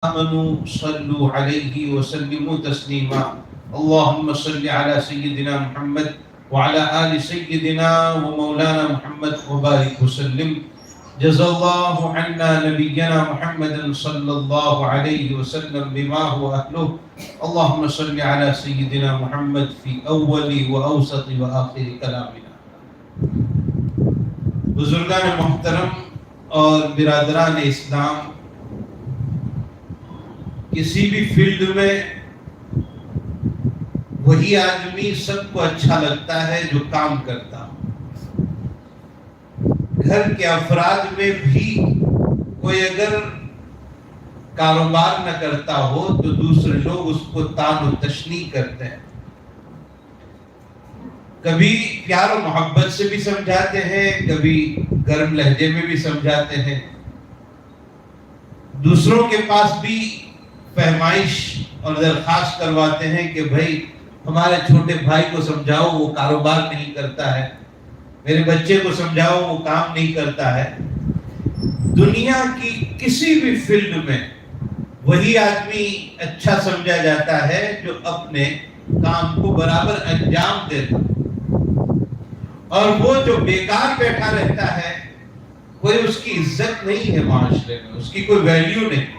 آمنوا صلوا عليه وسلموا تسليما اللهم صل على سيدنا محمد وعلى آل سيدنا ومولانا محمد وبارك وسلم جزا الله عنا نبينا محمد صلى الله عليه وسلم بما هو أهله اللهم صل على سيدنا محمد في أول وأوسط وآخر كلامنا. بزرگان محترم اور برادران اسلام، کسی بھی فیلڈ میں وہی آدمی سب کو اچھا لگتا ہے جو کام کرتا ہو. گھر کے افراد میں بھی کوئی اگر کاروبار نہ کرتا ہو تو دوسرے لوگ اس کو تان و تشنیع کرتے ہیں. کبھی پیار و محبت سے بھی سمجھاتے ہیں، کبھی گرم لہجے میں بھی سمجھاتے ہیں. دوسروں کے پاس بھی فہمائش اور درخواست کرواتے ہیں کہ بھائی ہمارے چھوٹے بھائی کو سمجھاؤ، وہ کاروبار نہیں کرتا ہے، میرے بچے کو سمجھاؤ، وہ کام نہیں کرتا ہے. دنیا کی کسی بھی فیلڈ میں وہی آدمی اچھا سمجھا جاتا ہے جو اپنے کام کو برابر انجام دیتا، اور وہ جو بیکار بیٹھا رہتا ہے کوئی اس کی عزت نہیں ہے، معاشرے میں اس کی کوئی ویلیو نہیں.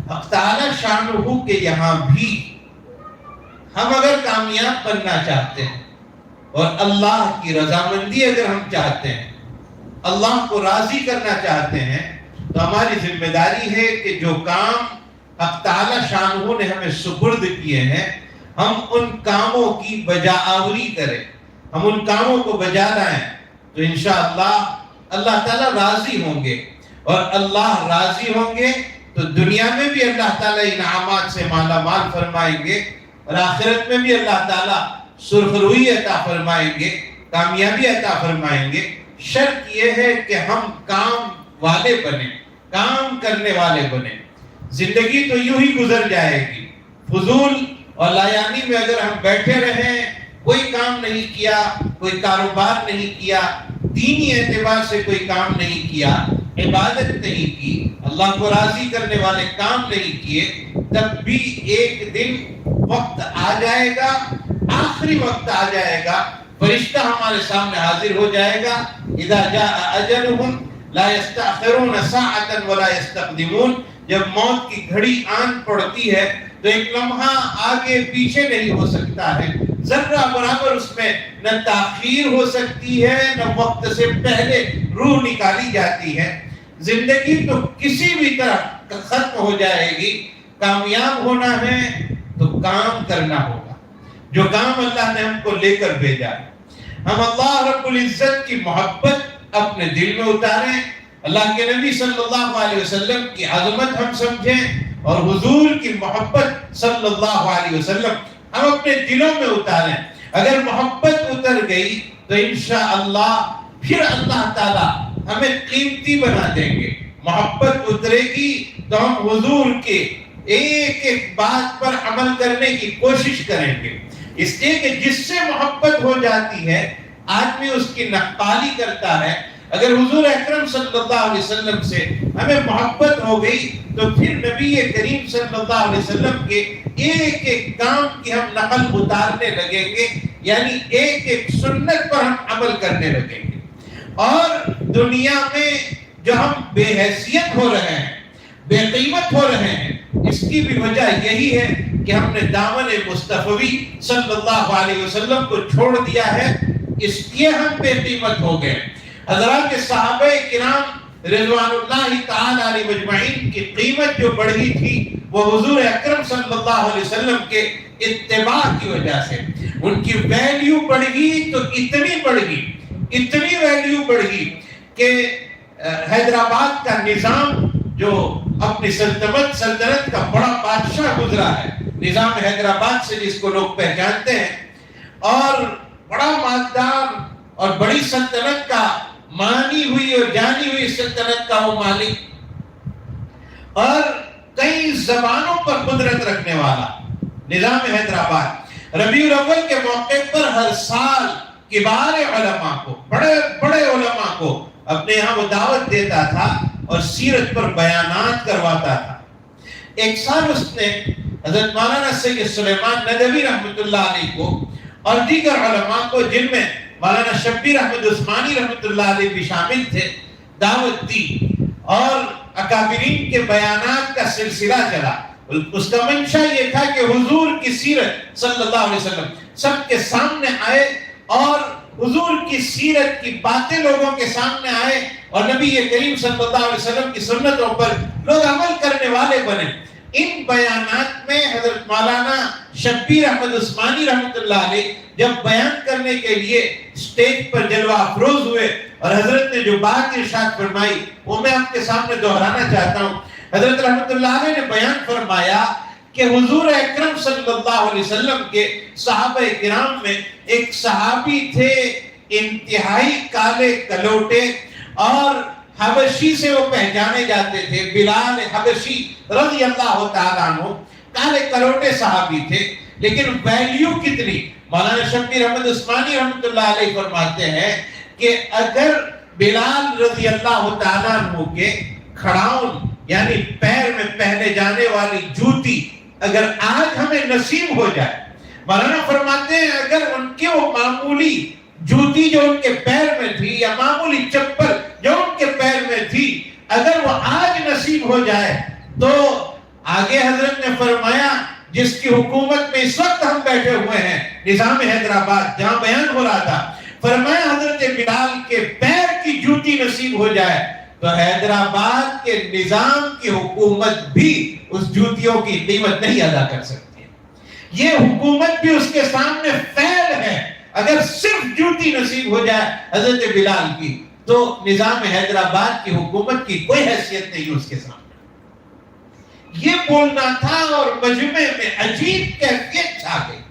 حق تعالی شانہ کے یہاں بھی ہم اگر کامیاب بننا چاہتے ہیں اور اللہ کی رضامندی اگر ہم چاہتے ہیں، اللہ کو راضی کرنا چاہتے ہیں، تو ہماری ذمہ داری ہے کہ جو کام حق تعالی شانہ نے ہمیں سپرد کیے ہیں ہم ان کاموں کی بجا آوری کریں، ہم ان کاموں کو بجا لائیں، تو انشاءاللہ اللہ تعالیٰ راضی ہوں گے. اور اللہ راضی ہوں گے تو دنیا میں بھی اللہ تعالیٰ انعامات سے مالا مال فرمائیں گے، اور آخرت میں بھی اللہ تعالیٰ سرخروئی عطا فرمائیں گے، کامیابی عطا فرمائیں گے. شرط یہ ہے کہ ہم کام والے بنیں، کام کرنے والے بنیں. زندگی تو یوں ہی گزر جائے گی، فضول اور لایانی میں اگر ہم بیٹھے رہیں، کوئی کام نہیں کیا، کوئی کاروبار نہیں کیا، دینی اعتبار سے کوئی کام نہیں کیا، عبادت نہیں کی، اللہ کو راضی کرنے والے کام نہیں کیے، تب بھی ایک دن وقت آ جائے گا، آخری وقت آ جائے گا، فرشتہ ہمارے سامنے حاضر ہو جائے گا. اذا جاء اجلهم لا يستأخرون ساعة ولا يستقدمون. جب موت کی گھڑی آن پڑتی ہے تو ایک لمحہ آگے پیچھے نہیں ہو سکتا ہے، ذرہ برابر اس میں نہ تاخیر ہو سکتی ہے نہ وقت سے پہلے روح نکالی جاتی ہے. زندگی تو کسی بھی طرح ختم ہو جائے گی. کامیاب ہونا ہے تو کام کرنا ہوگا، جو کام اللہ نے ہم کو لے کر بھیجا ہے. ہم اللہ رب العزت کی محبت اپنے دل میں اتاریں، اللہ کے نبی صلی اللہ علیہ وسلم کی عظمت ہم سمجھیں، اور حضور کی محبت صلی اللہ علیہ وسلم ہم اپنے دلوں میں اتاریں. اگر محبت اتر گئی تو انشاءاللہ پھر اللہ تعالیٰ ہمیں قیمتی بنا دیں گے. محبت اترے گی تو ہم حضور کے ایک ایک بات پر عمل کرنے کی کوشش کریں گے. اس لیے کہ جس سے محبت ہو جاتی ہے آدمی اس کی نقالی کرتا ہے. اگر حضور اکرم صلی اللہ علیہ وسلم سے ہمیں محبت ہو گئی تو پھر نبی کریم صلی اللہ علیہ وسلم کے ایک ایک کام کی ہم نقل اتارنے لگیں گے، یعنی ایک ایک سنت پر ہم عمل کرنے لگیں گے. اور دنیا میں جو ہم بے حیثیت ہو رہے ہیں، بے قیمت ہو رہے ہیں، اس کی بھی وجہ یہی ہے کہ ہم نے دامن مصطفی صلی اللہ علیہ وسلم کو چھوڑ دیا ہے، اس لیے ہم بے قیمت ہو گئے. حضرات صحابہ کرام رضوان اللہ تعالی علیہ مجمعین کی قیمت جو بڑھی تھی وہ حضور اکرم صلی اللہ علیہ وسلم کے اتباع کی وجہ سے. ان کی ویلیو بڑھی تو اتنی بڑھی، اتنی ویلیو بڑھی کہ حیدرآباد کا نظام جو اپنی سلطنت کا بڑا بادشاہ گزرا ہے، نظام حیدرآباد سے جس کو لوگ پہچانتے ہیں، اور بڑا مالدار اور بڑی سلطنت کا مانی ہوئی اور جانی ہوئی سلطنت کا وہ مالک، اور کئی زبانوں پر قدرت رکھنے والا نظام حیدرآباد، ربیع الاول کے موقع پر ہر سال کبار علماء کو، بڑے بڑے علماء کو اپنے یہاں وہ دعوت دیتا تھا اور سیرت پر بیانات کرواتا تھا. ایک سال اس نے حضرت مولانا سید سلیمان ندوی رحمۃ اللہ علیہ کو اور دیگر علماء کو، جن میں مولانا شبیر احمد عثمانی رحمۃ اللہ علیہ بھی شامل تھے، دعوت دی اور اکابرین کے بیانات کا سلسلہ چلا۔ اس کا منشا یہ تھا کہ حضور کی سیرت صلی اللہ علیہ وسلم سب کے سامنے آئے اور حضور کی سیرت کی باتیں لوگوں کے سامنے آئے اور نبی کریم صلی اللہ علیہ وسلم کی سنتوں پر لوگ عمل کرنے والے بنے۔ ان بیانات میں حضرت مولانا شبیر احمد عثمانی رحمۃ اللہ علیہ جب بیان کرنے کے لیے اسٹیج پر جلوہ افروز ہوئے اور حضرت نے جو بات ارشاد فرمائی وہ میں آپ کے سامنے دہرانا چاہتا ہوں۔ حضرت رحمۃ اللہ علیہ نے بیان فرمایا کہ حضور اکرم صلی اللہ علیہ وسلم کے صحابہ کرام میں ایک صحابی تھے انتہائی کالے کلوٹے اور حبشی سے وہ پہچانے جاتے تھے، بلال حبشی رضی اللہ تعالیٰ عنہ، کالے کلوٹے صحابی تھے، لیکن ویلیو کتنی۔ مولانا شبیر احمد عثمانی رحمۃ اللہ علیہ فرماتے ہیں کہ اگر بلال رضی اللہ تعالیٰ عنہ کے کھڑاؤن یعنی پیر میں پہنے جانے والی جوتی اگر آج ہمیں نصیب ہو جائے، مولانا فرماتے ہیں اگر ان کی وہ معمولی جوتی جو ان کے پیر میں تھی یا معمولی چپل جو ان کے پیر میں تھی اگر وہ آج نصیب ہو جائے تو آگے حضرت نے فرمایا جس کی حکومت میں اس وقت ہم بیٹھے ہوئے ہیں، نظام حیدرآباد جہاں بیان ہو رہا تھا، فرمایا حضرت بلال کے پیر کی جوتی نصیب ہو جائے تو حیدرآباد کے نظام کی حکومت بھی اس جوتیوں کی قیمت نہیں ادا کر سکتی۔ یہ حکومت بھی اس کے سامنے فیل ہے۔ اگر صرف جوتی نصیب ہو جائے حضرت بلال کی تو نظام حیدرآباد کی حکومت کی کوئی حیثیت نہیں اس کے سامنے۔ یہ بولنا تھا اور مجمع میں عجیب کیفیت چھا گئی۔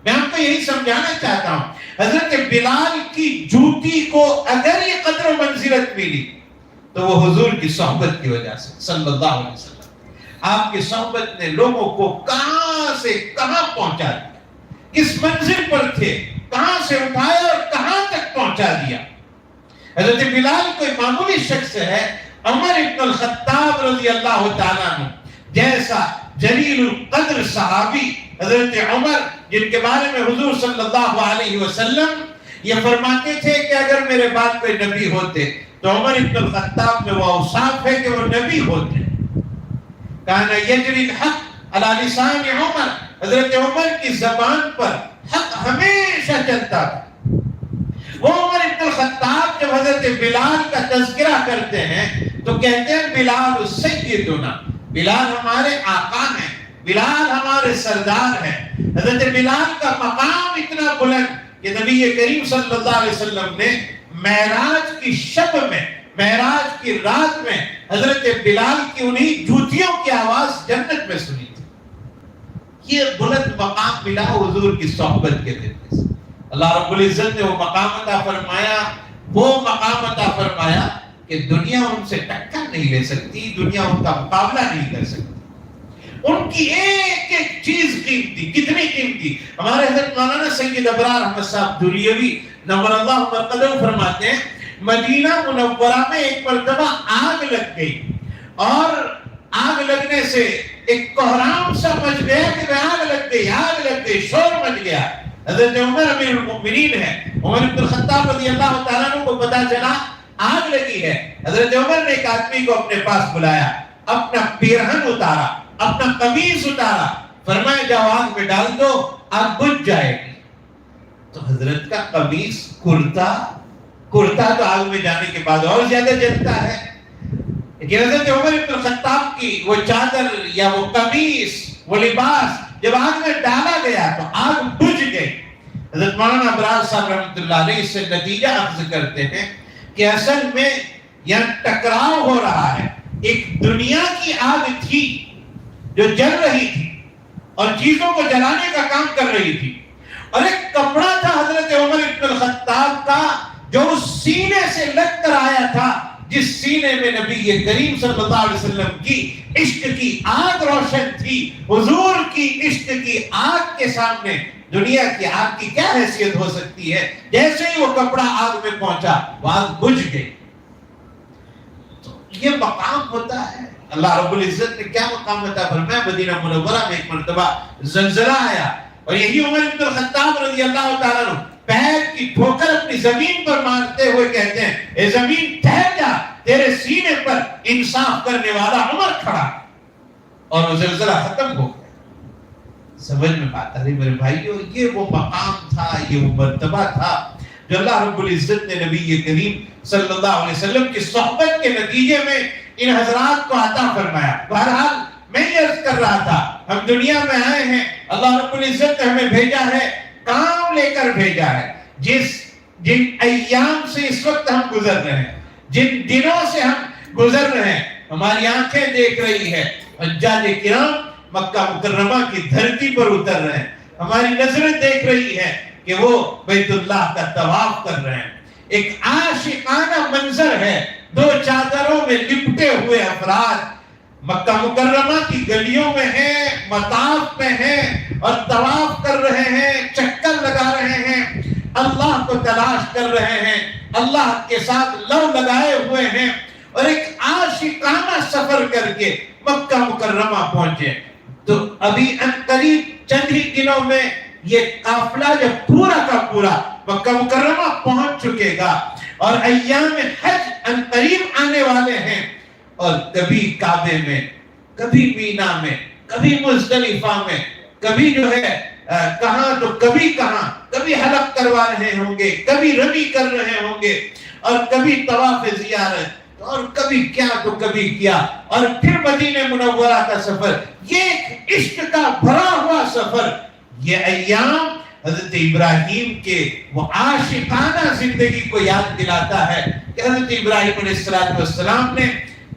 میں آپ کو یہی سمجھانا چاہتا ہوں، حضرت بلال کی جوتی کو اگر یہ قدر و منزلت ملی تو وہ حضور کی صحبت کی وجہ سے صلی اللہ علیہ وسلم۔ آپ کی صحبت نے لوگوں کو کہاں سے کہاں پہنچا دیا، کس منزل پر تھے، کہاں سے اٹھایا اور کہاں تک پہنچا دیا۔ حضرت بلال کوئی معمولی شخص ہے، عمر ابن الخطاب رضی اللہ تعالیٰ عنہ جیسا جلیل القدر صحابی حضرت عمر، جن کے بارے میں حضور صلی اللہ علیہ وسلم یہ فرماتے تھے کہ اگر میرے بعد کوئی نبی ہوتے تو عمر ابن الخطاب میں وہ اوصاف ہے کہ وہ نبی ہوتے۔ کان یجری الحق علی لسان عمر، حضرت عمر کی زبان پر حق ہمیشہ چلتا تھا۔ وہ عمر ابن الخطاب جب حضرت بلال کا تذکرہ کرتے ہیں تو کہتے ہیں بلال سیدنا، بلال ہمارے آقا ہیں، بلال ہمارے سردار ہیں۔ حضرت بلال کا مقام اتنا بلند کہ نبی کریم صلی اللہ علیہ وسلم نے معراج کی شب میں، معراج کی رات میں حضرت بلال کی انہی جوتیوں کی آواز جنت میں سنی تھی۔ یہ بلند مقام ملا حضور کی صحبت کے ذریعے سے۔ اللہ رب العزت نے وہ مقام عطا فرمایا، وہ مقام عطا فرمایا کہ دنیا ان سے ٹکر نہیں لے سکتی، دنیا ان کا مقابلہ نہیں کر سکتی۔ ان کی ایک ایک چیز قیمتی، کتنی قیمتی۔ ہمارے حضرت مولانا سید ابرار احمد صاحب دھولیوی نور اللہ مرقدہ فرماتے ہیں مدینہ منورہ میں ایک مرتبہ آگ لگ گئی اور آگ لگنے سے ایک کوہرام سا مچ گیا کہ آگ لگ گئی، شور مچ گیا۔ حضرت عمر امیر المؤمنین ہے، عمر بن الخطاب رضی اللہ تعالیٰ عنہ کو پتا چلا آگ لگی ہے۔ حضرت عمر نے ایک آدمی کو اپنے پاس بلایا، اپنا پیرہن اتارا، اپنا قمیص اتارا، فرمایا جاؤ آگ میں ڈال دو، آگ بجھ جائے گی۔ تو حضرت کا قمیص کرتا تو آگ میں جانے کے بعد اور زیادہ جلتا ہے، لیکن حضرت عمر بن الخطاب کی وہ چادر یا وہ قمیص، وہ لباس جب آگ میں ڈالا گیا تو آگ بجھ گئی۔ حضرت مولانا ابراز صاحب رحمۃ اللہ علیہ اس سے نتیجہ اخذ کرتے ہیں کہ اصل میں یہاں ٹکراؤ ہو رہا ہے۔ ایک دنیا کی آگ تھی جو جل رہی تھی اور چیزوں کو جلانے کا کام کر رہی تھی، اور ایک کپڑا تھا حضرت عمر بن الخطاب کا جو اس سینے سے لگ کر آیا تھا جس سینے میں نبی کریم صلی اللہ علیہ وسلم کی عشق کی آگ روشن تھی۔ حضور کی عشق کی آگ کے سامنے دنیا کی آگ کی کیا حیثیت ہو سکتی ہے؟ جیسے ہی وہ کپڑا آگ میں پہنچا وہ آگ بجھ گئی۔ تو یہ مقام ہوتا ہے اللہ رب العزت نے کیا مقام عطا فرمایا؟ مدینہ منورہ میں ایک مرتبہ زلزلہ آیا اور یہی عمر بن الخطاب رضی اللہ تعالیٰ عنہ پیر کی ٹھوکر اپنی زمین پر مارتے ہوئے کہتے ہیں اے زمین ٹھہر جا، تیرے سینے پر انصاف کرنے والا عمر کھڑا، اور وہ زلزلہ ختم ہو گیا۔ سمجھ میں بات آ رہی میرے بھائیو؟ یہ وہ مقام تھا، یہ وہ مرتبہ تھا جو اللہ رب العزت نے نبی کریم صلی اللہ علیہ وسلم کی صحبت کے نتیجے میں ان حضرات کو عطا فرمایا۔ بہرحال میں یہ عرض کر رہا تھا، ہم دنیا میں آئے ہیں، اللہ رب العزت نے ہمیں بھیجا ہے، کام لے کر بھیجا ہے۔ جن ایام سے اس وقت ہم گزر رہے ہیں، جن دنوں سے ہم گزر رہے ہیں، ہماری آنکھیں دیکھ رہی ہے حجاج کرام مکہ مکرمہ کی دھرتی پر اتر رہے ہیں، ہماری نظریں دیکھ رہی ہے کہ وہ بیت اللہ کا طواف کر رہے ہیں۔ ایک عاشقانہ منظر ہے، دو چادروں میں لپٹے ہوئے افراد مکہ مکرمہ کی گلیوں میں ہیں، مطاف میں ہیں اور طواف کر رہے ہیں، چکر لگا رہے ہیں، اللہ کو تلاش کر رہے ہیں، اللہ کے ساتھ لو لگائے ہوئے ہیں، اور ایک عاشقانہ سفر کر کے مکہ مکرمہ پہنچے۔ تو ابھی قریب چند ہی دنوں میں یہ قافلہ جب پورا کا پورا مکہ مکرمہ پہنچ چکے گا اور ایام حج قریب آنے والے ہیں، اور کبھی کعبے میں، کبھی مینا میں، کبھی مزدلفہ میں، کبھی جو ہے کہاں تو کبھی کہاں، کبھی حلق کروا رہے ہوں گے، کبھی رمی کر رہے ہوں گے، اور کبھی طواف زیارت، اور کبھی کیا تو کبھی کیا، اور پھر مدینہ منورہ کا سفر، یہ ایک عشق کا بھرا ہوا سفر۔ یہ ایام حضرت ابراہیم کے وہ عاشقانہ زندگی کو یاد دلاتا ہے کہ حضرت ابراہیم علیہ السلام نے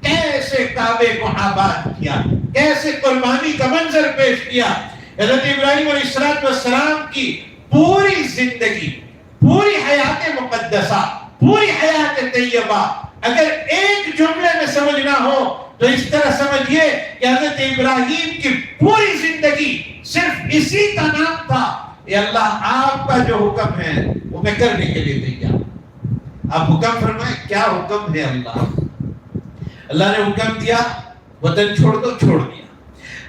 کیسے کعبے کو آباد کیا، کیسے قربانی کا منظر پیش کیا۔ حضرت ابراہیم علیہ السلام کی پوری زندگی، پوری حیات مقدسہ، پوری حیات طیبہ اگر ایک جملے میں سمجھنا ہو تو اس طرح سمجھیے کہ حضرت ابراہیم کی پوری زندگی صرف اسی کا نام تھا، اے اللہ آپ کا جو حکم ہے وہ میں کرنے کے لیے تیار۔ آپ حکم فرمائیں، کیا حکم ہے اللہ؟ اللہ نے حکم دیا وطن چھوڑ دو، چھوڑ دیا۔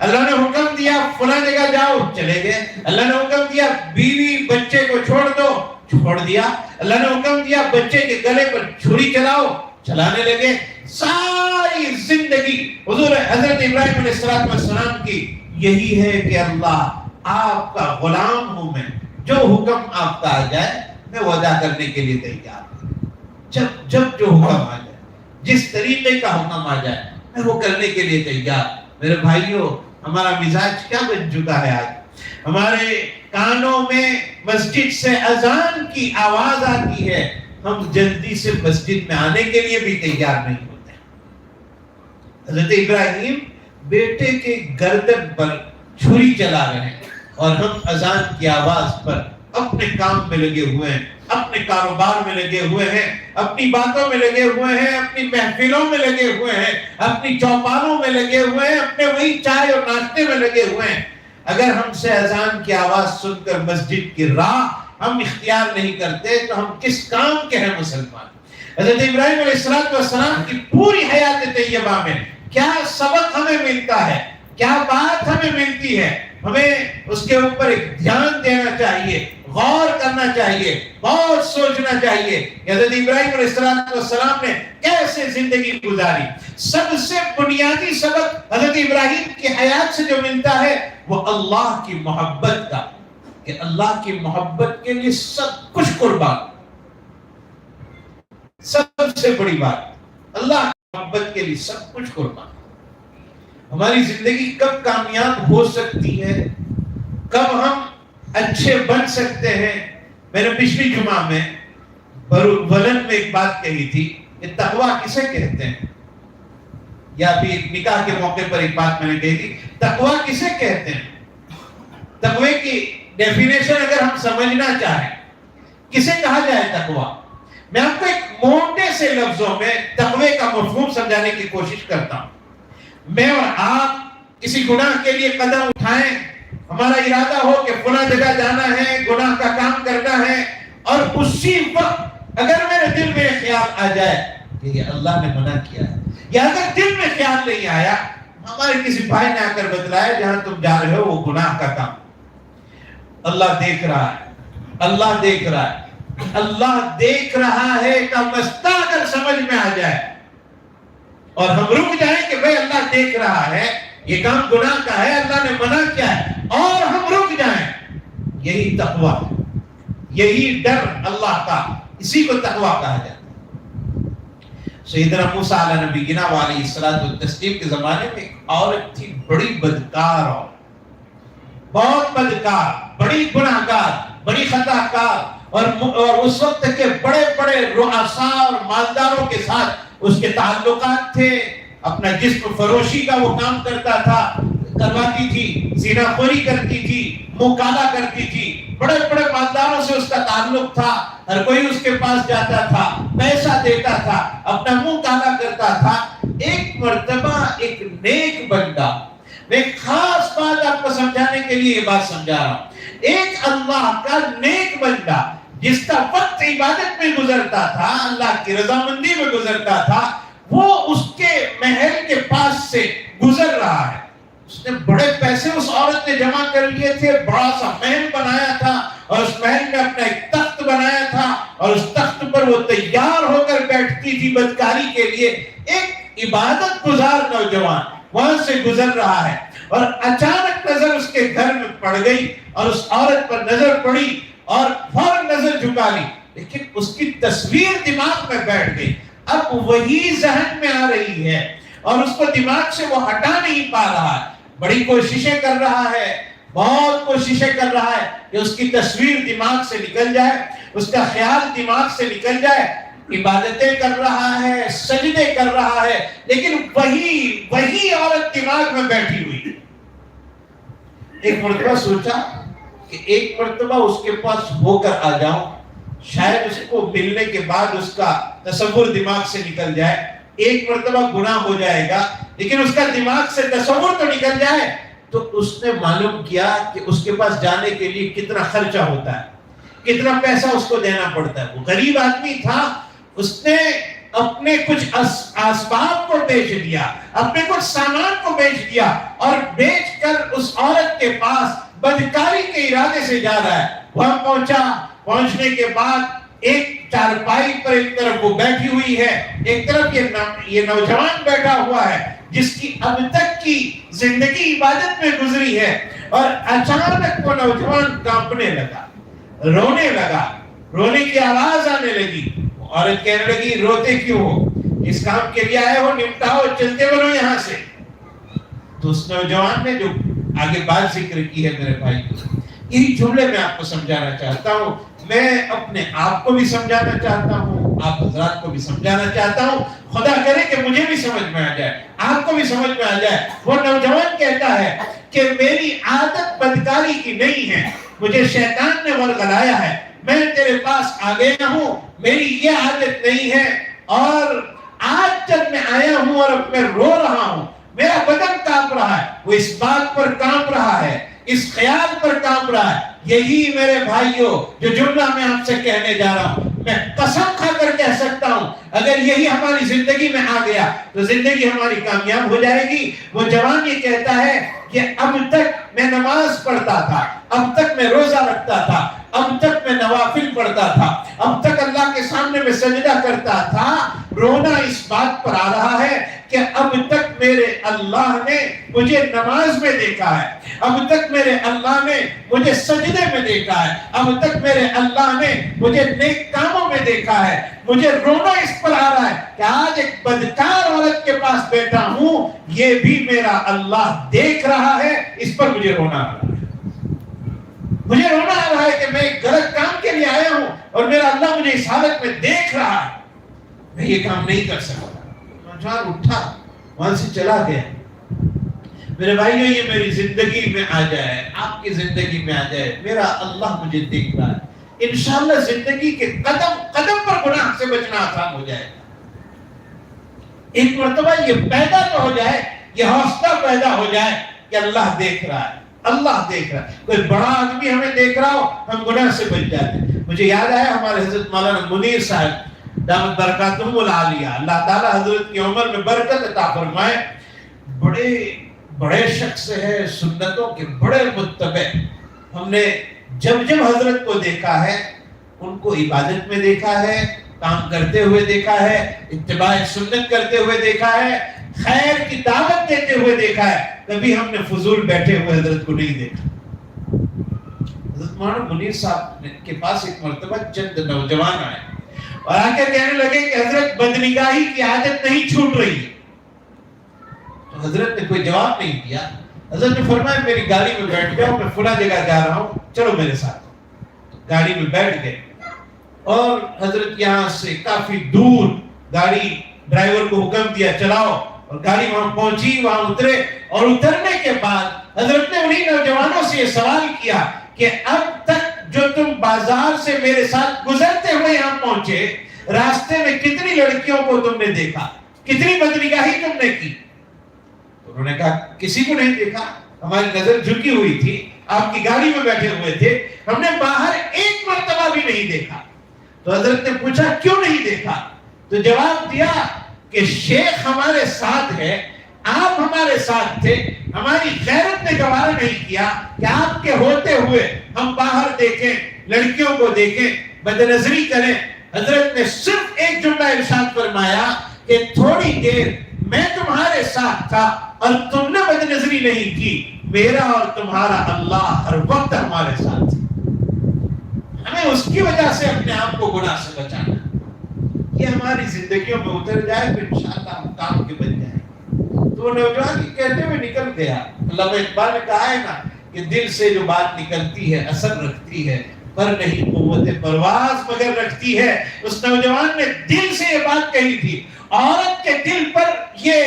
اللہ نے حکم دیا فلاں جگہ جاؤ، چلے گئے۔ اللہ نے حکم دیا بیوی بچے کو چھوڑ دو، چھوڑ دیا۔ اللہ نے حکم دیا بچے کے گلے پر چھری چلاؤ، چلانے لگے۔ ساری زندگی حضور حضرت ابراہیم علیہ السلام کی یہی ہے کہ اللہ آپ کا غلام ہوں میں، جو حکم آپ کا آ جائے میں وہ ادا کرنے کے لیے تیار ہوں۔ جب جو حکم آ جائے، جس طریقے کا حکم آ جائے میں وہ کرنے کے لیے تیار۔ میرے بھائیوں، ہمارا مزاج کیا بن چکا ہے آج؟ ہمارے کانوں میں مسجد سے اذان کی آواز آتی ہے، ہم جلدی سے مسجد میں آنے کے لیے بھی تیار نہیں ہوتے۔ حضرت ابراہیم بیٹے کے گردن پر چھری چلا رہے ہیں اور ہم اذان کی آواز پر اپنے کام میں لگے ہوئے ہیں، اپنے کاروبار میں لگے ہوئے ہیں، اپنی باتوں میں لگے ہوئے ہیں، اپنی محفلوں میں لگے ہوئے ہیں، اپنی چوپالوں میں لگے ہوئے ہیں، اپنے وہی چائے اور ناشتے میں لگے ہوئے ہیں۔ اگر ہم سے اذان کی آواز سن کر مسجد کی راہ ہم اختیار نہیں کرتے تو ہم کس کام کے ہیں مسلمان؟ حضرت ابراہیم علیہ السلام کی پوری حیات طیبہ میں کیا سبق ہمیں ملتا ہے، کیا بات ہمیں ملتی ہے؟ ہمیں اس کے اوپر ایک دھیان دینا چاہیے، غور کرنا چاہیے، بہت سوچنا چاہیے کہ حضرت ابراہیم علیہ السلام نے کیسے زندگی گزاری۔ سب سے بنیادی سبق حضرت ابراہیم کی حیات سے جو ملتا ہے وہ اللہ کی محبت کا، کہ اللہ کی محبت کے لیے سب کچھ قربان۔ سب سے بڑی بات، اللہ کی محبت کے لیے سب کچھ قربان۔ ہماری زندگی کب کامیاب ہو سکتی ہے، کب ہم اچھے بن سکتے ہیں؟ میں نے پچھلی جمعہ میں ولن میں ایک بات کہی تھی کہ تقویٰ کسے کہتے ہیں، یا بھی نکاح کے موقع پر ایک بات میں نے کہی تھی، تقویٰ کسے کہتے ہیں؟ تقوی کی ڈیفینیشن اگر ہم سمجھنا چاہیں کسے کہا جائے تقویٰ، میں آپ کو ایک موٹے سے لفظوں میں تقوی کا مفہوم سمجھانے کی کوشش کرتا ہوں۔ میں اور آپ کسی گناہ کے لیے قدم اٹھائیں، ہمارا ارادہ ہو کہ فلاں جگہ جانا ہے، گناہ کا کام کرنا ہے، اور اسی وقت اگر میرے دل میں خیال آ جائے کہ یہ اللہ نے منع کیا ہے، یا اگر دل میں خیال نہیں آیا، ہمارے کسی بھائی نے آ کر بتلایا جہاں تم جا رہے ہو وہ گناہ کا کام، اللہ دیکھ رہا ہے، اللہ دیکھ رہا ہے، اللہ دیکھ رہا ہے کا مسئلہ اگر سمجھ میں آ جائے اور ہم رک جائیں کہ بھئی اللہ دیکھ رہا ہے، یہ کام گناہ کا ہے، اللہ نے منع کیا ہے، اور ہم رک جائیں، یہی تقویٰ، یہی ڈر اللہ کا، اسی کو تقویٰ کہا جاتا ہے۔ سیدنا موسیٰ علیہ نبینا علیہ الصلوۃ والتسلیم کے زمانے میں ایک عورت تھی، بڑی بدکار عورت، بہت بدکار، بڑی گناہگار، بڑی خطا کار، اور اس وقت کے بڑے بڑے رؤساء اور مالداروں کے ساتھ اس کے تعلقات تھے، اپنا جسم فروشی کا وہ کام کرواتی تھی، زنا خوری کرتی تھی، منہ کالا کرتی تھی، بڑے بڑے مالداروں سے اس کا تعلق تھا، ہر کوئی اس کے پاس جاتا تھا، پیسہ دیتا تھا، اپنا منہ کالا کرتا تھا۔ ایک مرتبہ ایک نیک بندہ، میں ایک خاص بات آپ کو سمجھانے کے لیے یہ بات سمجھا رہا ہوں، ایک اللہ کا نیک بندہ جس کا وقت عبادت میں گزرتا تھا، اللہ کی رضامندی میں گزرتا تھا، وہ اس کے محل کے پاس سے گزر رہا ہے۔ اس نے بڑے پیسے اس عورت نے جمع کر لیے تھے، بڑا سا محل بنایا تھا، اور اس محل میں اپنا ایک تخت بنایا تھا، اور اس تخت پر وہ تیار ہو کر بیٹھتی تھی بدکاری کے لیے۔ ایک عبادت گزار نوجوان وہاں سے گزر رہا ہے، اور اچانک نظر اس کے گھر میں پڑ گئی، اور اس عورت پر نظر پڑی اور فوراً نظر جھکا لی، لیکن اس کی تصویر دماغ میں بیٹھ گئی، اب وہی ذہن میں آ رہی ہے، اور اس کو دماغ سے وہ ہٹا نہیں پا رہا ہے، بڑی کوششیں کر رہا ہے، بہت کوششیں کر رہا ہے کہ اس کی تصویر دماغ سے نکل جائے، اس کا خیال دماغ سے نکل جائے، عبادتیں کر رہا ہے، سجدے کر رہا ہے، لیکن وہی عورت دماغ میں بیٹھی ہوئی۔ ایک مرتبہ سوچا کہ ایک مرتبہ اس کے پاس ہو کر آ جاؤں، شاید اس کو ملنے کے بعد اس کا تصور دماغ سے نکل جائے، ایک مرتبہ گناہ ہو جائے گا لیکن اس کا دماغ سے تصور تو نکل جائے۔ تو اس نے معلوم کیا کہ اس کے پاس جانے کے لیے کتنا خرچہ ہوتا ہے، کتنا پیسہ اس کو دینا پڑتا ہے۔ وہ غریب آدمی تھا، اس نے اپنے کچھ اسباب کو بیچ دیا، اپنے کچھ سامان کو بیچ دیا، اور بیچ کر اس عورت کے پاس بدکاری کے ارادے سے جا رہا ہے۔ وہاں پہنچنے کے بعد ایک چارپائی پر ایک طرف وہ بیٹھی ہوئی ہے، ایک طرف یہ نوجوان بیٹھا ہوا ہے جس کی اب تک کی زندگی عبادت میں گزری ہے، اور اچانک وہ نوجوان کانپنے لگا، رونے لگا، رونے کی آواز آنے لگی۔ عورت کہنے لگی روتے کیوں ہو، اس کام کے لیے آئے ہو، نمٹاؤ، چلتے بنو یہاں سے۔ تو اس نوجوان نے جو آگے بات ذکر کی ہے میرے بھائی کو، یہی جملے میں آپ کو سمجھانا چاہتا ہوں، میں اپنے آپ کو بھی سمجھانا چاہتا ہوں، آپ حضرات کو بھی سمجھانا چاہتا ہوں، خدا کرے کہ مجھے بھی سمجھ میں آ جائے، آپ کو بھی سمجھ میں آ جائے۔ وہ نوجوان کہتا ہے کہ میری عادت بدکاری کی نہیں ہے، مجھے شیطان نے ورغلایا ہے، میں تیرے پاس آ گیا ہوں، میری یہ عادت نہیں ہے، اور آج جب میں آیا ہوں اور اب میں رو رہا ہوں، میرا بدن کانپ رہا ہے، وہ اس بات پر کانپ رہا ہے، اس خیال پر کانپ رہا ہے۔ یہی میرے بھائیوں جو جملہ میں آپ سے کہنے جا رہا ہوں، میں قسم کھا کر کہہ سکتا ہوں، اگر یہی ہماری زندگی میں آ گیا تو زندگی ہماری کامیاب ہو جائے گی۔ وہ جوان یہ کہتا ہے کہ اب تک میں نماز پڑھتا تھا، اب تک میں روزہ رکھتا تھا، اب تک میں نوافل پڑھتا تھا، اب تک اللہ کے سامنے میں سجدہ کرتا تھا، رونا اس بات پر آ رہا ہے کہ اب تک میرے اللہ نے مجھے نماز میں دیکھا ہے، اب تک میرے اللہ نے مجھے سجدے میں دیکھا ہے، اب تک میرے اللہ نے مجھے نیک کاموں میں دیکھا ہے۔ مجھے رونا اس پر آ رہا ہے کہ آج ایک بدکار عورت کے پاس بیٹھا ہوں، یہ بھی میرا اللہ دیکھ رہا ہے، اس پر مجھے رونا آ رہا ہے۔ مجھے رونا آ رہا ہے کہ میں ایک غلط کام کے لیے آیا ہوں اور میرا اللہ مجھے اس حالت میں دیکھ رہا ہے، میں یہ کام نہیں کر سکتا۔ نوجوان اٹھا، وہاں سے چلا گیا۔ میرے بھائیوں، یہ میری زندگی میں آ جائے، آپ کی زندگی میں آ جائے، میرا اللہ مجھے دیکھ رہا ہے، انشاءاللہ زندگی کے قدم قدم پر گناہ سے بچنا آسان ہو جائے گا۔ ایک مرتبہ یہ پیدا تو ہو جائے، یہ حوصلہ پیدا ہو جائے کہ اللہ دیکھ رہا ہے، اللہ دیکھ رہا ہے۔ کوئی بڑا آدمی ہمیں دیکھ رہا ہو، ہم گناہ سے بچ جاتے ہیں۔ مجھے یاد آیا ہمارے حضرت مولانا منیر صاحب دامت برکاتہم العالیہ، اللہ تعالیٰ حضرت کی عمر میں برکت عطا فرمائے. بڑے شخص ہے، سنتوں کے بڑے متبع. ہم نے جب حضرت کو دیکھا ہے، ان کو عبادت میں دیکھا ہے، کام کرتے ہوئے دیکھا ہے، اتباع سنت کرتے ہوئے دیکھا ہے، خیر کی دعوت دیتے ہوئے دیکھا ہے. کبھی ہم نے فضول بیٹھے ہوئے حضرت کو نہیں دیکھا. حضرت مولانا منیر صاحب کے پاس ایک مرتبہ چند نوجوان آئے اور آ کے کہنے لگے کہ حضرت بدنگاہی کی عادت نہیں چھوٹ رہی. تو حضرت نے کوئی جواب نہیں دیا. حضرت نے فرمایا میری گاڑی میں بیٹھ جاؤ، میں فلاں جگہ جا رہا ہوں، چلو میرے ساتھ. گاڑی میں بیٹھ گئے اور حضرت یہاں سے کافی دور گاڑی ڈرائیور کو حکم دیا چلاؤ، اور گاڑی وہاں پہنچی، وہاں اترے. اور اترنے کے بعد حضرت نے انہی نوجوانوں سے یہ سوال کیا کہ اب تک جو تم بازار سے میرے ساتھ گزرتے ہوئے یہاں پہنچے، راستے میں کتنی لڑکیوں کو تم نے دیکھا، کتنی بدنگاہی تم نے کی؟ انہوں نے کہا کسی کو نہیں دیکھا، ہماری نظر جھکی ہوئی تھی، آپ کی گاڑی میں بیٹھے ہوئے تھے، ہم نے باہر ایک مرتبہ بھی نہیں دیکھا. تو حضرت نے پوچھا کیوں نہیں دیکھا؟ تو جواب دیا کہ شیخ ہمارے ساتھ ہے، آپ ہمارے ساتھ تھے، ہماری غیرت نے گوارا نہیں کیا کہ آپ کے ہوتے ہوئے ہم باہر دیکھیں، لڑکیوں کو دیکھیں، بدنظری کریں. حضرت نے صرف ایک جملہ ارشاد فرمایا کہ تھوڑی دیر میں تمہارے ساتھ تھا اور تم نے بدنظری نہیں کی، میرا اور تمہارا اللہ ہر وقت ہمارے ساتھ ہے. ہمیں اس کی وجہ سے اپنے آپ کو گناہ سے بچانا. یہ ہماری زندگیوں میں اتر جائے تو انشاءاللہ ہم کام کے بن جائیں. تو وہ نوجوان کہتے ہوئے نکل گیا. علامہ اقبال نے کہا ہے نا کہ دل سے جو بات نکلتی ہے اثر رکھتی ہے، پر نہیں قوت پرواز مگر رکھتی ہے. اس نوجوان نے دل سے یہ بات کہی تھی. عورت کے دل پر یہ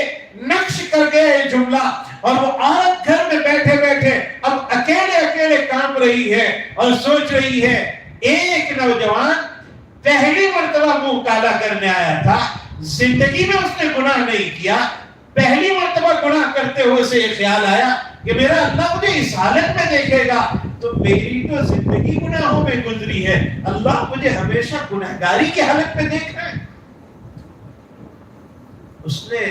نقش کر گیا یہ جملہ، اور وہ عورت گھر میں بیٹھے بیٹھے اب اکیلے کام رہی ہے اور سوچ رہی ہے. ایک نوجوان پہلی مرتبہ منہ کالا کرنے آیا تھا، زندگی میں اس نے گناہ نہیں کیا، پہلی مرتبہ گناہ کرتے ہوئے سے یہ خیال آیا کہ میرا اللہ مجھے اس حالت میں دیکھے گا تو میری تو زندگی گناہوں میں گزری ہے، اللہ مجھے ہمیشہ گناہگاری کی حالت میں دیکھا ہے. اس نے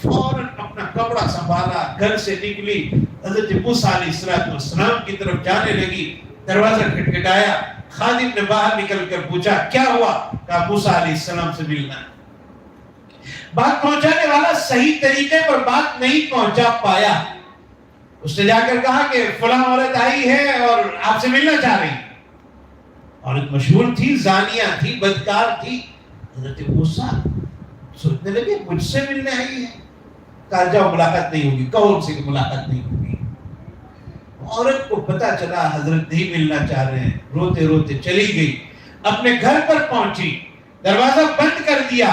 فوراً اپنا کپڑا سنبھالا، گھر سے نکلی، حضرت موسیٰ علیہ السلام کی طرف جانے لگی. دروازہ کھٹکھٹایا، خادم نے باہر نکل کر پوچھا کیا ہوا؟ کہا موسیٰ علیہ السلام سے ملنا. بات پہنچانے والا صحیح طریقے پر بات نہیں پہنچا پایا. اس نے جا کر کہا کہ فلاں عورت آئی ہے اور آپ سے ملنا چاہ رہی. عورت مشہور تھی، زانیہ تھی، بدکار تھی. حضرت موسیٰ سوچنے لگے مجھ سے ملنے آئی ہے. کہا جاؤ ملاقات نہیں ہوگی، کہو ان سے کہ ملاقات نہیں ہوگی. عورت کو پتا چلا حضرت نہیں ملنا چاہ رہے ہیں، روتے روتے چلی گئی، اپنے گھر پر پہنچی، دروازہ بند کر دیا.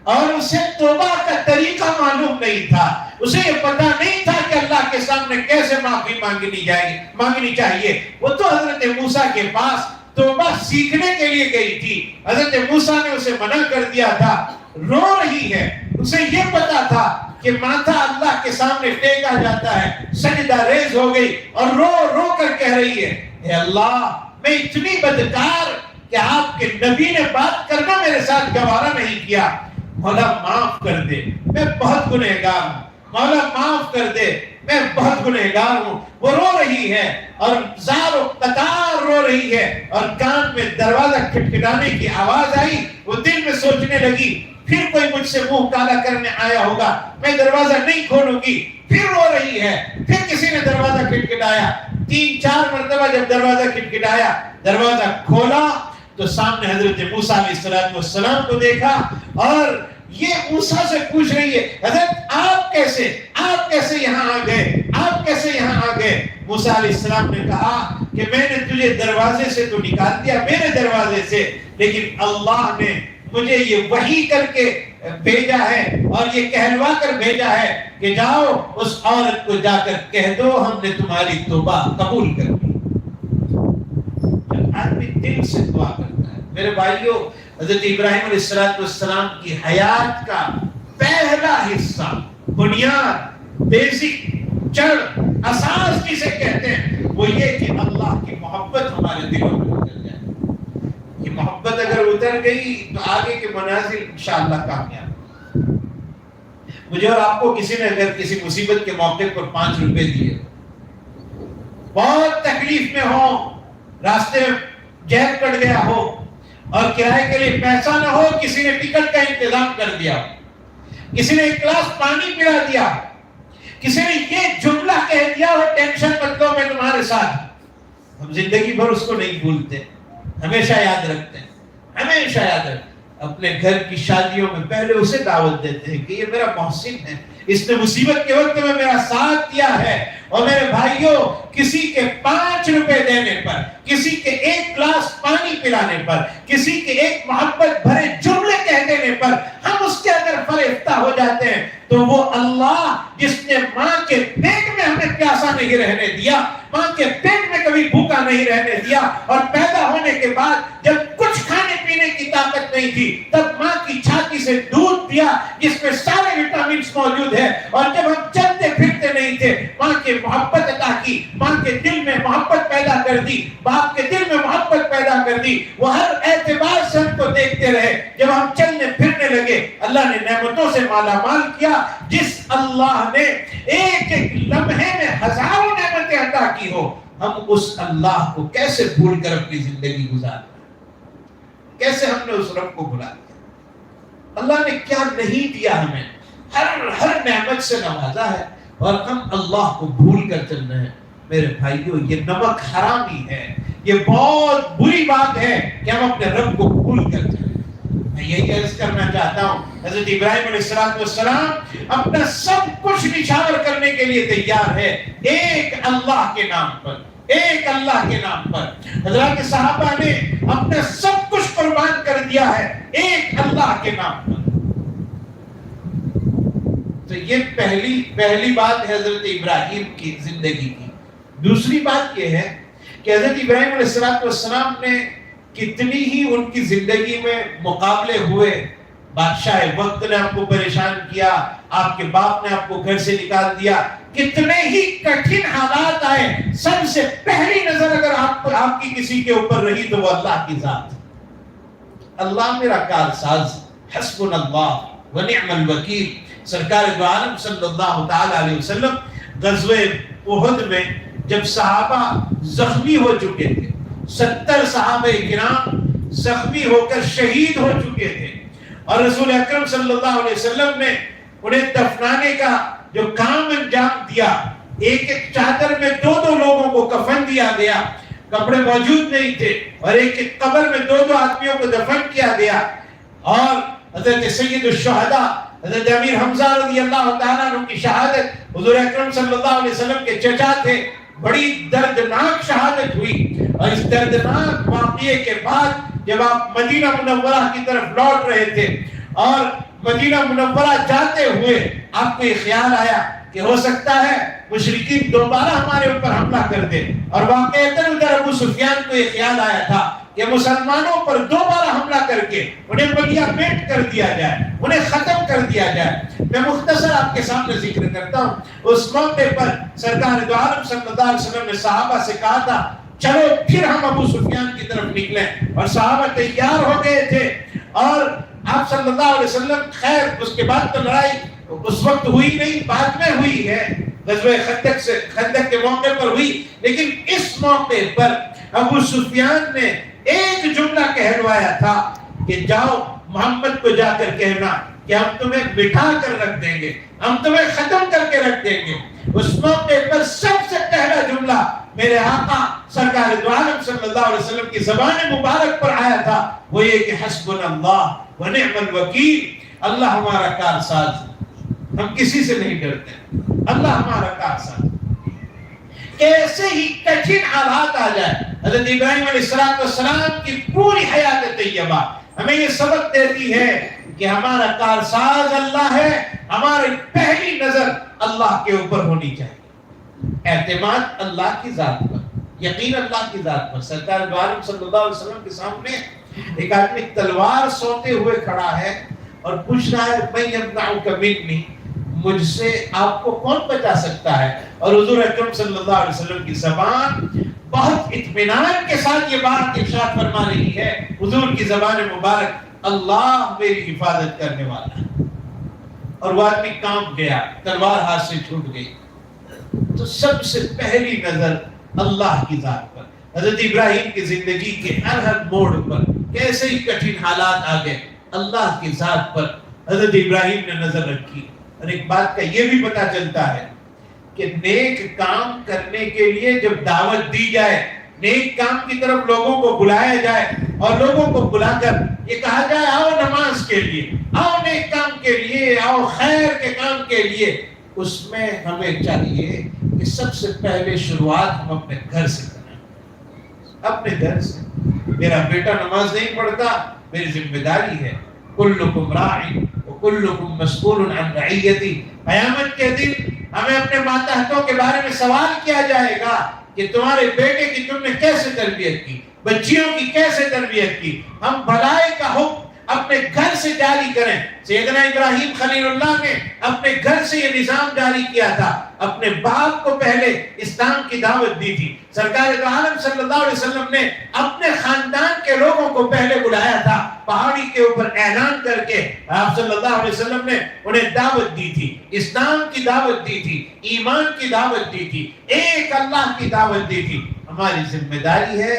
اور اسے توبہ کا طریقہ معلوم نہیں تھا، اسے یہ پتا نہیں تھا کہ اللہ کے سامنے کیسے معافی مانگنی چاہیے. وہ تو حضرت موسیٰ کے پاس توبہ سیکھنے کے لیے گئی تھی. حضرت موسیٰ نے اسے منع کر دیا تھا. رو رہی ہے، اسے یہ پتا تھا کہ ماتھا اللہ کے سامنے ٹیکا جاتا ہے. سجدہ ریز ہو گئی اور رو رو کر کہہ رہی ہے اے اللہ میں اتنی بدکار کہ آپ کے نبی نے بات کرنا میرے ساتھ گوارا نہیں کیا، مولا معاف کر دے، میں بہت گنہگار ہوں، مولا معاف کر دے، میں بہت گنہگار ہوں. وہ رو رہی ہے اور زار و قطار رو رہی ہے اور کان میں دروازہ کھٹکھٹانے کی آواز آئی. وہ دل میں سوچنے لگی پھر کوئی مجھ سے منہ کالا کرنے آیا ہوگا، میں دروازہ نہیں کھولوں گی. پھر رو رہی ہے، پھر کسی نے دروازہ کھٹکھٹایا. 3-4 مرتبہ جب دروازہ کھٹکھٹایا، دروازہ کھولا تو سامنے حضرت موسیٰ علیہ السلام کو دیکھا. اور یہ موسیٰ سے پوچھ رہی ہے حضرت آپ کیسے یہاں آ گئے، آپ کیسے یہاں آ گئے؟ موسیٰ علیہ السلام نے کہا کہ میں نے تجھے دروازے سے تو نکال دیا، میرے دروازے سے، لیکن اللہ نے مجھے یہ وحی کر کے بھیجا ہے اور یہ کہلوا کر بھیجا ہے کہ جاؤ اس عورت کو جا کر کہہ دو ہم نے تمہاری توبہ قبول کر لی. جب آدمی دل سے دعا کرتا ہے میرے بھائیوں، حضرت ابراہیم علیہ السلام کی حیات کا پہلا حصہ، بنیاد، بیسک، جڑ، اساس جسے کہتے ہیں وہ یہ کہ اللہ کی محبت ہمارے دلوں میں اتر جائے. یہ محبت اگر اتر گئی تو آگے کے منازل انشاءاللہ کامیاب۔ مجھے اور آپ کو کسی نے اگر کسی مصیبت کے موقع پر 5 روپے دیے، بہت تکلیف میں ہو، راستے میں جیب کٹ گیا ہو اور کرائے کے لیے پیسہ نہ ہو، کسی نے ٹکٹ کا انتظام کر دیا، کسی نے ایک گلاس پانی پلا دیا، کسی نے یہ جملہ کہہ دیا ہو ٹینشن مت لو میں تمہارے ساتھ، ہم زندگی بھر اس کو نہیں بھولتے، ہمیشہ یاد رکھتے ہیں، ہمیشہ یاد رکھتے ہیں۔ اپنے گھر کی شادیوں میں پہلے اسے دعوت دیتے ہیں کہ یہ میرا محسن ہے، اس نے مصیبت کے وقت میں میرا ساتھ دیا ہے، اور میرے بھائیوں کسی کے 5 روپے دینے پر، کسی کے 1 گلاس پانی پلانے پر، کسی کے ایک محبت بھرے جملے کہہ دینے پر ہم اس کے اگر فریفتہ ہو جاتے ہیں تو وہ اللہ جس نے ماں کے پیٹ میں ہمیں پیاسا نہیں رہنے دیا، ماں کے پیٹ میں کبھی بھوکا نہیں رہنے دیا، اور پیدا ہونے کے بعد جب کچھ کھانے پینے کی طاقت نہیں تھی تب ماں کی چھاتی سے دودھ دیا جس میں سارے وٹامنز موجود ہے، اور جب ہم چلتے پھرتے نہیں تھے ماں کے محبت عطا کی، ماں کے دل میں محبت پیدا کر دی، باپ کے دل میں محبت پیدا کر دی، وہ ہر اعتبار سے ہم کو دیکھتے رہے۔ جب ہم چلنے پھرنے لگے اللہ نے نعمتوں سے مالا مال کیا۔ جس اللہ نے ایک ایک لمحے میں ہزاروں نعمتیں عطا کی ہو، ہم اس اللہ کو کیسے بھول کر اپنی زندگی گزارتے ہیں؟ کیسے ہم نے اس رب کو بھلا دیا؟ اللہ نے کیا نہیں دیا ہمیں، ہر نعمت سے نوازا ہے، اور ہم اللہ کو بھول کر چل رہے ہیں۔ میرے بھائیوں یہ نمک حرامی ہے، یہ بہت بری بات ہے کہ ہم اپنے رب کو بھول کر چلیں۔ میں یہی عرض کرنا چاہتا ہوں، حضرت ابراہیم علیہ السلام اپنا سب کچھ نچھاور کرنے کے لیے تیار ہے ایک اللہ کے نام پر، ایک اللہ کے نام پر۔ حضرات صحابہ نے اپنا سب کچھ قربان کر دیا ہے ایک اللہ کے نام پر۔ تو یہ پہلی بات ہے حضرت ابراہیم کی زندگی کی۔ دوسری بات یہ ہے کہ حضرت ابراہیم علیہ السلام نے کتنی ہی ان کی زندگی میں مقابلے ہوئے، بادشاہ وقت نے آپ کو پریشان کیا، آپ کے باپ نے آپ کو گھر سے نکال دیا، کتنے ہی کٹھن حالات آئے، سب سے پہلی نظر اگر آپ کی کسی کے اوپر رہی تو وہ اللہ کی ذات، اللہ میرا کارساز، حسبنا اللہ ونعم الوکیل۔ سرکار دو عالم صلی اللہ تعالی علیہ وسلم غزوہ احد میں جب صحابہ زخمی ہو چکے تھے، 70 صحابہ کرام زخمی ہو کر شہید ہو چکے تھے، اور رسول اکرم صلی اللہ علیہ وسلم نے انہیں دفنانے کا جو کام انجام دیا، ایک ایک چادر میں 2 لوگوں کو کفن دیا گیا، کپڑے موجود نہیں تھے، اور ایک ایک قبر میں 2 آدمیوں کو دفن کیا گیا، اور حضرت سید الشہداء حضرت امیر حمزہ رضی اللہ تعالیٰ عنہ کی شہادت، حضور اکرم صلی اللہ علیہ وسلم کے چچا تھے، بڑی دردناک شہادت ہوئی، اور اس دردناک واقعے کے بعد جب آپ مدینہ منورہ کی طرف لوٹ رہے تھے، اور مدینہ منورہ جاتے ہوئے آپ کو یہ خیال آیا کہ ہو سکتا ہے مشرکین دوبارہ ہمارے اوپر حملہ کر دے، اور واقعتاً ادھر ابو سفیان کو یہ خیال آیا تھا کہ مسلمانوں پر دوبارہ حملہ کر کے انہیں بلیا پیٹ کر دیا جائے، انہیں ختم کر دیا جائے۔ میں مختصر آپ کے سامنے ذکر کرتا ہوں۔ اس موقع پر سرکار دو عالم صلی اللہ علیہ وسلم نے صحابہ سے کہا تھا چلو پھر ہم ابو سفیان کی طرف نکلیں، اور صحابہ تیار ہو گئے تھے، اور آپ صلی اللہ علیہ وسلم، خیر اس کے بعد تو لڑائی اس وقت ہوئی نہیں، بعد میں ہوئی ہے، غزوہ خندق کے موقع پر ہوئی، لیکن اس موقع پر ابو سفیان نے ایک جملہ کہلوایا تھا کہ جاؤ محمد کو جا کر کہنا کہ ہم تمہیں بٹھا کر رکھ دیں گے، ہم تمہیں ختم کر کے رکھ دیں گے۔ اس موقع پر سب سے پہلا جملہ میرے آقا سرکار دو عالم صلی اللہ علیہ وسلم کی زبان مبارک پر آیا تھا، وہ یہ کہ حسبنا اللہ ونعم الوکیل، اللہ ہمارا کارساز، ہم کسی سے نہیں ڈرتے، اللہ ہمارا کارساز۔ کیسے ہی کٹھن حالات آ جائے، حضرت ابراہیم علیہ السلام کی پوری حیات طیبہ ہمیں یہ سبق دیتی ہے کہ ہمارا کارساز اللہ ہے، ہماری پہلی نظر اللہ کے اوپر ہونی چاہیے، اعتماد اللہ کی ذات پر، یقین اللہ کی ذات پر۔ سرکار دو عالم صلی اللہ علیہ وسلم کے سامنے ایک آدمی تلوار سوتے ہوئے کھڑا ہے اور پوچھ رہا ہے من یمنعک منی، مجھ سے آپ کو کون بچا سکتا ہے؟ اور حضور اکرم صلی اللہ علیہ وسلم کی زبان بہت اطمینان کے ساتھ یہ بات ارشاد فرما رہی ہے حضور کی زبان مبارک، اللہ میری حفاظت کرنے والا ہے۔ اور وہ آدمی کانپ گیا، تلوار ہاتھ سے چھوٹ گئی۔ تو سب سے پہلی نظر اللہ کی ذات پر، حضرت ابراہیم کی زندگی کے ہر موڑ پر کیسے ہی کٹھن حالات آ گئے، اللہ کی ذات پر حضرت ابراہیم نے نظر رکھی۔ اور ایک بات کا یہ بھی پتہ چلتا ہے کہ نیک کام کرنے کے لیے جب دعوت دی جائے، نیک کام کی طرف لوگوں کو بلایا جائے اور لوگوں کو بلا کر یہ کہا جائے آؤ نماز کے لیے، آؤ نیک کام کے لیے، آؤ خیر کے کام کے لیے، اس میں ہمیں چاہیے کہ سب سے پہلے شروعات ہم اپنے گھر سے کریں، اپنے گھر سے۔ میرا بیٹا نماز نہیں پڑھتا، میری ذمہ داری ہے، کلکم راع وکلکم مسئول عن رعیتی۔ قیامت کے دن ہمیں اپنے ماتحتوں کے بارے میں سوال کیا جائے گا کہ تمہارے بیٹے کی تم نے کیسے تربیت کی، بچیوں کی کیسے تربیت کی۔ ہم بھلائی کا حکم اپنے گھر سے جاری کریں۔ سیدنا ابراہیم خلیل اللہ نے اپنے گھر سے یہ نظام جاری کیا تھا، اپنے باپ کو پہلے اسلام کی دعوت دی تھی۔ سرکار دو عالم صلی اللہ علیہ وسلم نے اپنے خاندان کے لوگوں کو پہلے بلایا تھا، پہاڑی کے اوپر اعلان کر کے آپ صلی اللہ علیہ وسلم نے انہیں دعوت دی تھی، اسلام کی دعوت دی تھی، ایمان کی دعوت دی تھی، ایک اللہ کی دعوت دی تھی۔ ہماری ذمہ داری ہے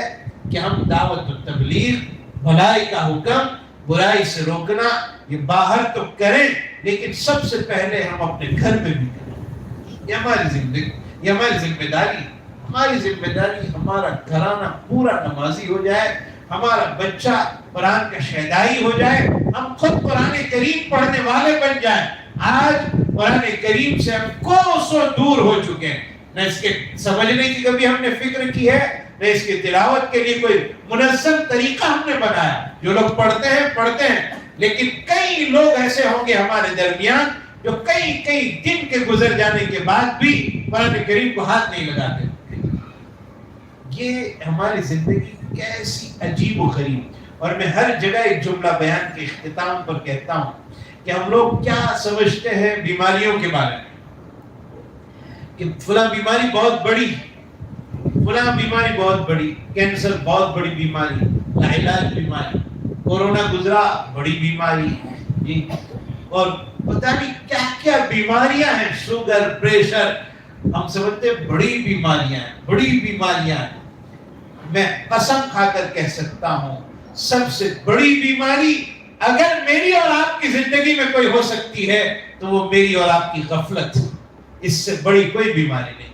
کہ ہم دعوت و تبلیغ، بھلائی کا حکم، برائی سے روکنا، یہ باہر تو کریں لیکن سب سے پہلے ہم اپنے گھر میں بھی کریں۔ یہ ہماری زندگی، یہ ہماری ذمہ داری، ہماری ذمہ داری ہمارا گھرانہ پورا نمازی ہو جائے، ہمارا بچہ قرآن کا شہدائی ہو جائے، ہم خود قرآن کریم پڑھنے والے بن جائیں۔ آج قرآن کریم سے ہم کوسوں دور ہو چکے ہیں، نہ اس کے سمجھنے کی کبھی ہم نے فکر کی ہے، نہ اس کی تلاوت کے لیے کوئی منظم طریقہ ہم نے بنایا۔ جو لوگ پڑھتے ہیں لیکن کئی لوگ ایسے ہوں گے ہمارے درمیان جو کئی دن کے گزر جانے کے بعد بھی قرآن کریم کو ہاتھ نہیں لگاتے۔ یہ ہماری زندگی کیسی عجیب و غریب۔ اور میں ہر جگہ ایک جملہ بیان کے اختتام پر کہتا ہوں کہ ہم لوگ کیا سمجھتے ہیں بیماریوں کے بارے میں، کہ فلاں بیماری بہت بڑی، فلاں بیماری بہت بڑی، کینسر بہت بڑی بیماری، لاعلاج بیماری، کورونا گزرا بڑی بیماری جی، اور پتہ نہیں کیا کیا بیماریاں ہیں، شوگر، پریشر، ہم سمجھتے بڑی بیماریاں ہیں، بڑی بیماریاں ہیں۔ میں قسم کھا کر کہہ سکتا ہوں سب سے بڑی بیماری اگر میری اور آپ کی زندگی میں کوئی ہو سکتی ہے تو وہ میری اور آپ کی غفلت، اس سے بڑی کوئی بیماری نہیں۔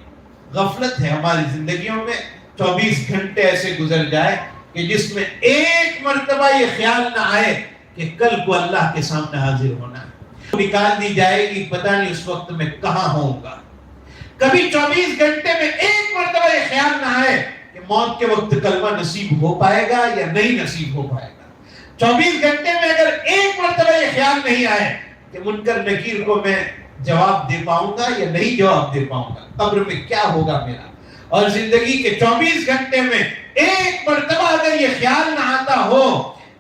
غفلت ہے ہماری زندگیوں میں، 24 گھنٹے ایسے گزر جائے کہ جس میں ایک مرتبہ یہ خیال نہ آئے کہ کل کو اللہ کے سامنے حاضر ہونا ہے، نکال دی جائے گی، پتہ نہیں اس وقت میں کہاں ہوں گا۔ کبھی 24 گھنٹے میں ایک مرتبہ یہ خیال نہ آئے کہ موت کے وقت کلمہ نصیب ہو پائے گا یا نہیں نصیب ہو پائے گا۔ 24 گھنٹے میں اگر ایک مرتبہ یہ خیال نہیں آئے کہ منکر نکیر کو میں جواب دے پاؤں گا یا نہیں جواب دے پاؤں گا، قبر میں کیا ہوگا میرا، اور زندگی کے 24 گھنٹے میں ایک مرتبہ اگر یہ خیال نہ آتا ہو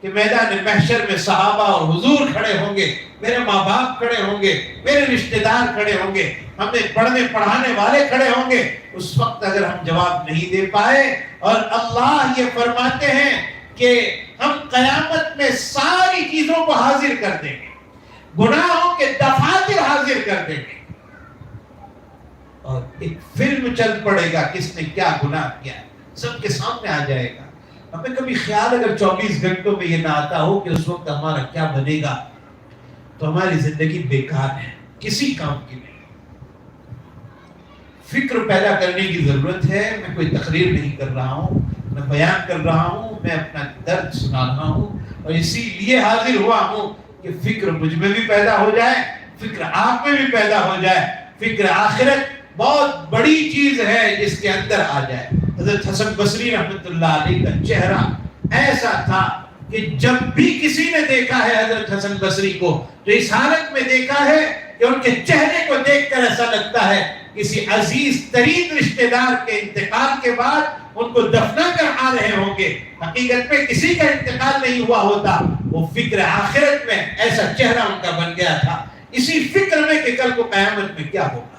کہ میدان محشر میں صحابہ اور حضور کھڑے ہوں گے، میرے ماں باپ کھڑے ہوں گے، میرے رشتہ دار کھڑے ہوں گے، ہمیں پڑھنے پڑھانے والے کھڑے ہوں گے، اس وقت اگر ہم جواب نہیں دے پائے، اور اللہ یہ فرماتے ہیں کہ ہم قیامت میں ساری چیزوں کو حاضر کر دیں گے، گناہوں کے دفاتر حاضر کر دیں گے، اور ایک فلم چل پڑے گا کس نے کیا گناہ کیا سب کے سامنے آ جائے گا۔ ہمیں کبھی خیال اگر 24 گھنٹوں میں یہ نہ آتا ہو کہ اس وقت ہمارا کیا بنے گا تو ہماری زندگی بیکار ہے، کسی کام کی نہیں۔ فکر پیدا کرنے کی ضرورت ہے۔ میں کوئی تقریر نہیں کر رہا ہوں، میں بیان کر رہا ہوں، میں اپنا درد سنا رہا ہوں، اور اسی لیے حاضر ہوا ہوں کہ فکر مجھ میں بھی پیدا ہو جائے، فکر آپ میں بھی پیدا ہو جائے، فکر آخرت بہت بڑی چیز ہے جس کے اندر آ جائے۔ حضرت حسن بصری رحمۃ اللہ علیہ کا چہرہ ایسا تھا کہ جب بھی کسی نے دیکھا ہے حضرت حسن بصری کو تو اس حالت میں دیکھا ہے کہ ان کے چہرے کو دیکھ کر ایسا لگتا ہے کسی عزیز ترین رشتہ دار کے انتقال کے بعد ان کو دفنا کر آ رہے ہوں گے۔ حقیقت میں کسی کا انتقال نہیں ہوا ہوتا، وہ فکر آخرت میں ایسا چہرہ ان کا بن گیا تھا، اسی فکر میں کہ کل کو قیامت میں کیا ہوگا۔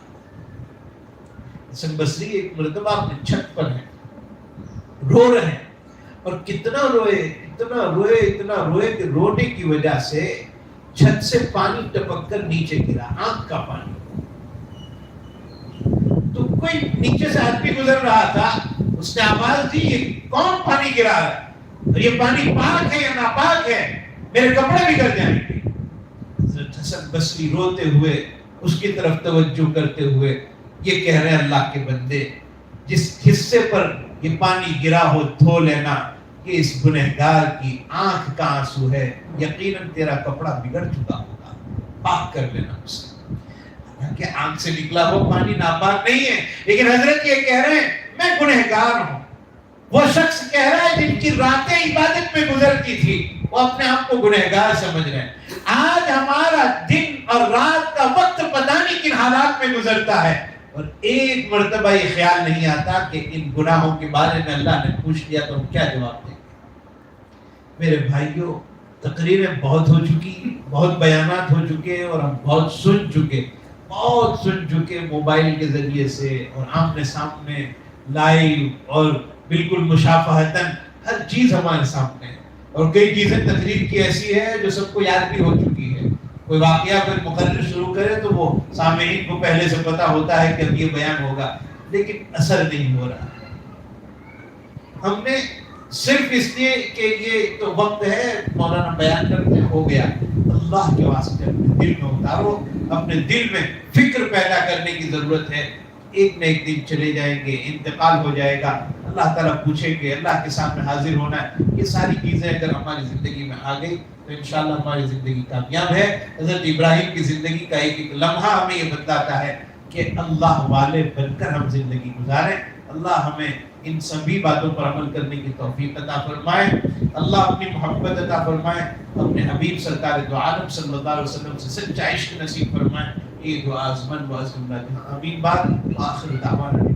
حسن بصری ایک مرتبہ اپنے چھت پر ہیں، رو رہے ہیں، اور اتنا روئے کہ رونے کی وجہ سے چھت سے پانی ٹپک کر نیچے گرا، آنکھ کا پانی۔ تو کوئی نیچے سے آدمی گزر رہا تھا، اس نے آواز دی، یہ کون پانی گرا رہا ہے؟ اور یہ پانی پاک ہے یا ناپاک ہے؟ میرے کپڑے بگڑ جائیں گے۔ حضرت حسن بصری روتے ہوئے اس کی طرف توجہ کرتے ہوئے یہ کہہ رہے ہیں، اللہ کے بندے، جس حصے پر یہ پانی گرا ہو دھو لینا، کہ اس گنہگار کی آنکھ کا آنسو ہے، یقیناً تیرا کپڑا بگڑ چکا ہوگا، پاک کر لینا اسے۔ کہ آنکھ سے نکلا وہ پانی ناپاک نہیں ہے، لیکن حضرت یہ کہہ رہے ہیں میں گنہگار ہوں۔ وہ شخص کہہ رہا ہے جن کی راتیں عبادت میں گزرتی تھی، وہ اپنے آپ کو گنہگار سمجھ رہے ہیں۔ آج ہمارا دن اور رات کا وقت پتہ نہیں کن حالات میں گزرتا ہے، اور ایک مرتبہ یہ خیال نہیں آتا کہ ان گناہوں کے بارے میں اللہ نے پوچھ لیا تو ہم کیا جواب دیں گے۔ میرے بھائیوں، تقریریں بہت ہو چکی، بہت بیانات ہو چکے، اور ہم بہت سن چکے موبائل کے ذریعے سے، اور آمنے سامنے لائیو اور بالکل مشافہتاً ہر چیز ہمارے سامنے ہے، اور کئی چیزیں تقریر کی ایسی ہے جو سب کو یاد بھی ہو چکی ہے۔ کوئی واقعہ پھر مقرر شروع کرے تو وہ سامعین کو پہلے سے پتا ہوتا ہے کہ اب یہ بیان ہوگا، لیکن اثر نہیں ہو رہا ہے۔ ہم نے صرف اس لیے کہ یہ تو وقت ہے مولانا بیان کرتے ہو گیا، اللہ کے واسطے اپنے دل میں اتارو، اپنے دل میں فکر پیدا کرنے کی ضرورت ہے۔ ایک نہ ایک دن چلے جائیں گے، انتقال ہو جائے گا، اللہ تعالیٰ پوچھیں گے، اللہ کے سامنے حاضر ہونا ہے۔ یہ ساری چیزیں اگر ہماری زندگی میں آ گئی تو انشاءاللہ ہماری زندگی کامیاب ہے۔ حضرت ابراہیم کی زندگی کا ایک ایک لمحہ ہمیں یہ بتاتا ہے کہ اللہ والے بن کر ہم زندگی گزاریں۔ اللہ ہمیں ان سبھی باتوں پر عمل کرنے کی توفیق عطا فرمائے، اللہ اپنی محبت عطا فرمائے، اپنے حبیب سرکار دو عالم صلی اللہ علیہ وسلم سے سچا عشق نصیب فرمائے۔ یہ دعا ازمن و ازمن اللہ آمین۔ بعد آخر دعوانا